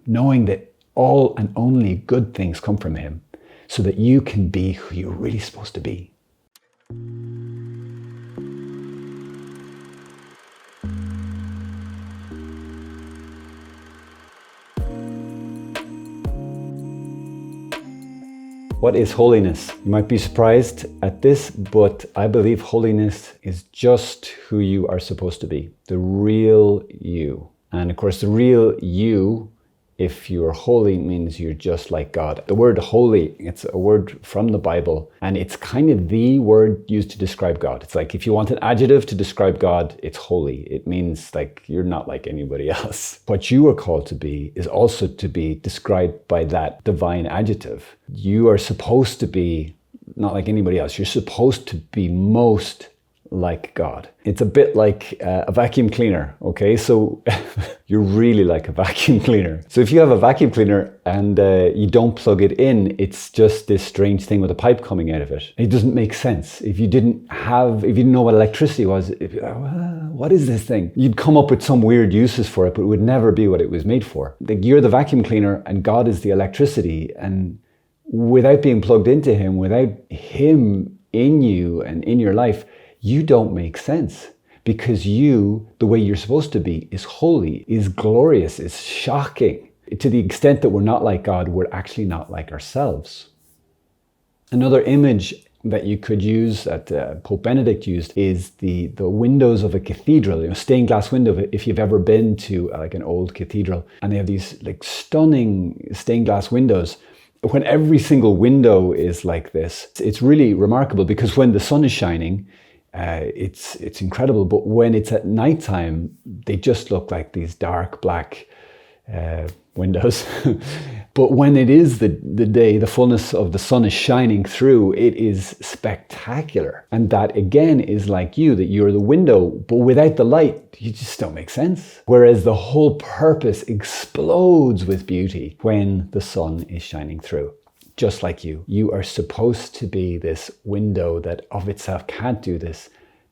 knowing that all and only good things come from him, so that you can be who you're really supposed to be. What is holiness? You might be surprised at this, but I believe holiness is just who you are supposed to be, the real you. And of course, the real you, if you're holy, means you're just like God. The word holy, it's a word from the Bible, and it's kind of the word used to describe God. It's like if you want an adjective to describe God, it's holy. It means like you're not like anybody else. What you are called to be is also to be described by that divine adjective. You are supposed to be not like anybody else. You're supposed to be most like God. It's a bit like a vacuum cleaner, okay? So you're really like a vacuum cleaner. So if you have a vacuum cleaner and you don't plug it in, it's just this strange thing with a pipe coming out of it. It doesn't make sense. If you didn't know what electricity was, what is this thing? You'd come up with some weird uses for it, but it would never be what it was made for. Like you're the vacuum cleaner and God is the electricity, and without being plugged into him, without him in you and in your life, you don't make sense, because you, the way you're supposed to be, is holy, is glorious, is shocking. To the extent that we're not like God, we're actually not like ourselves. Another image that you could use, that Pope Benedict used, is the windows of a cathedral, stained glass window. If you've ever been to like an old cathedral, and they have these like stunning stained glass windows. When every single window is like this, it's really remarkable, because when the sun is shining, it's incredible. But when it's at nighttime, they just look like these dark black windows. But when it is the day, the fullness of the sun is shining through, it is spectacular. And that again is like you, that you're the window, but without the light, you just don't make sense. Whereas the whole purpose explodes with beauty when the sun is shining through. Just like you. You are supposed to be this window that of itself can't do this,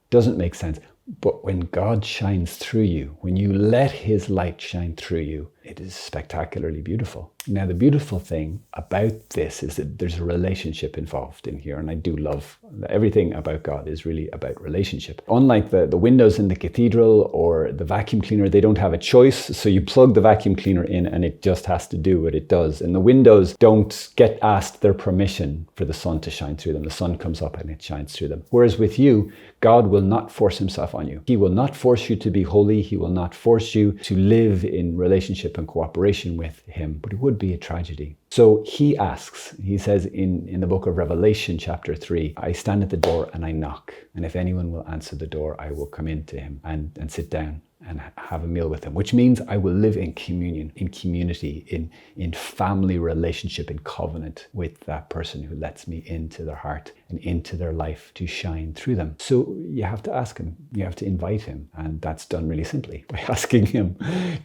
doesn't make sense. But when God shines through you, when you let his light shine through you, it is spectacularly beautiful. Now, the beautiful thing about this is that there's a relationship involved in here. And I do love everything about God is really about relationship. Unlike the windows in the cathedral or the vacuum cleaner, they don't have a choice. So you plug the vacuum cleaner in and it just has to do what it does. And the windows don't get asked their permission for the sun to shine through them. The sun comes up and it shines through them. Whereas with you, God will not force himself on you. He will not force you to be holy. He will not force you to live in relationship and cooperation with him. But it would be a tragedy. So he asks, he says in the book of Revelation, chapter 3, I stand at the door and I knock. And if anyone will answer the door, I will come into him and sit down and have a meal with him, which means I will live in communion, in community, in family relationship, in covenant with that person who lets me into their heart and into their life to shine through them. So you have to ask him, you have to invite him. And that's done really simply by asking him,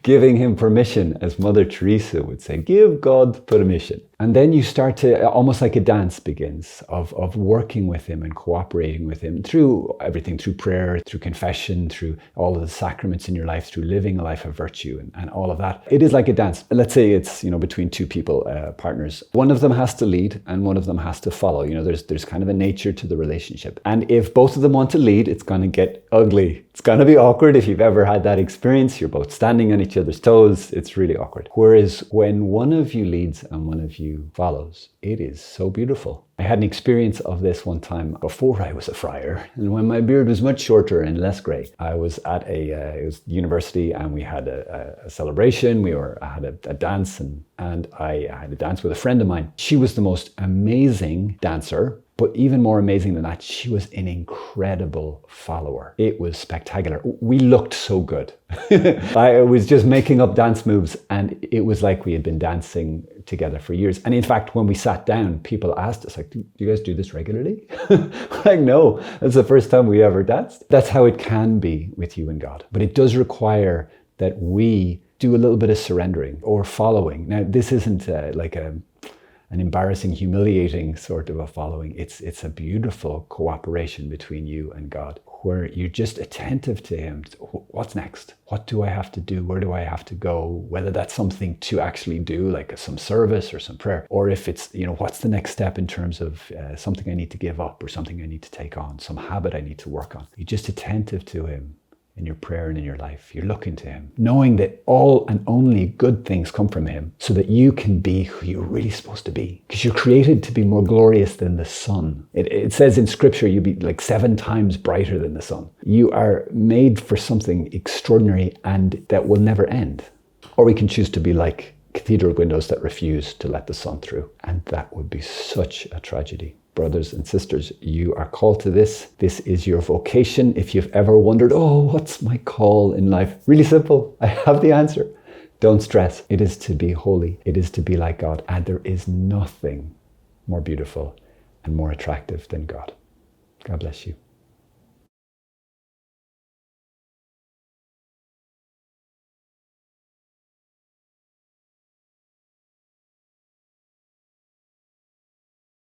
giving him permission, as Mother Teresa would say, give God permission. And then you start to, almost like a dance begins, of working with him and cooperating with him through everything, through prayer, through confession, through all of the sacraments in your life, through living a life of virtue and all of that. It is like a dance. Let's say it's, between two people, partners. One of them has to lead and one of them has to follow. There's kind of a nature to the relationship. And if both of them want to lead, it's going to get ugly. It's going to be awkward. If you've ever had that experience, you're both standing on each other's toes. It's really awkward. Whereas when one of you leads and one of you follows, it is so beautiful. I had an experience of this one time before I was a friar, and when my beard was much shorter and less grey. I was at it was university, and we had a celebration. I had a dance, and I had a dance with a friend of mine. She was the most amazing dancer. But even more amazing than that, she was an incredible follower. It was spectacular. We looked so good. I was just making up dance moves, and it was like we had been dancing together for years. And in fact, when we sat down, people asked us, like, do you guys do this regularly? Like, no, that's the first time we ever danced. That's how it can be with you and God. But it does require that we do a little bit of surrendering or following. Now, this isn't like an embarrassing, humiliating sort of a following. It's a beautiful cooperation between you and God. where you're just attentive to him. What's next? What do I have to do? Where do I have to go? Whether that's something to actually do, like some service or some prayer, or if it's, what's the next step in terms of something I need to give up or something I need to take on, some habit I need to work on. You're just attentive to him in your prayer and in your life. You're looking to him, knowing that all and only good things come from him so that you can be who you're really supposed to be. Because you're created to be more glorious than the sun. It says in scripture, you'll be like 7 times brighter than the sun. You are made for something extraordinary and that will never end. Or we can choose to be like cathedral windows that refuse to let the sun through. And that would be such a tragedy. Brothers and sisters, you are called to this. This is your vocation. If you've ever wondered, what's my call in life? Really simple. I have the answer. Don't stress. It is to be holy. It is to be like God. And there is nothing more beautiful and more attractive than God. God bless you.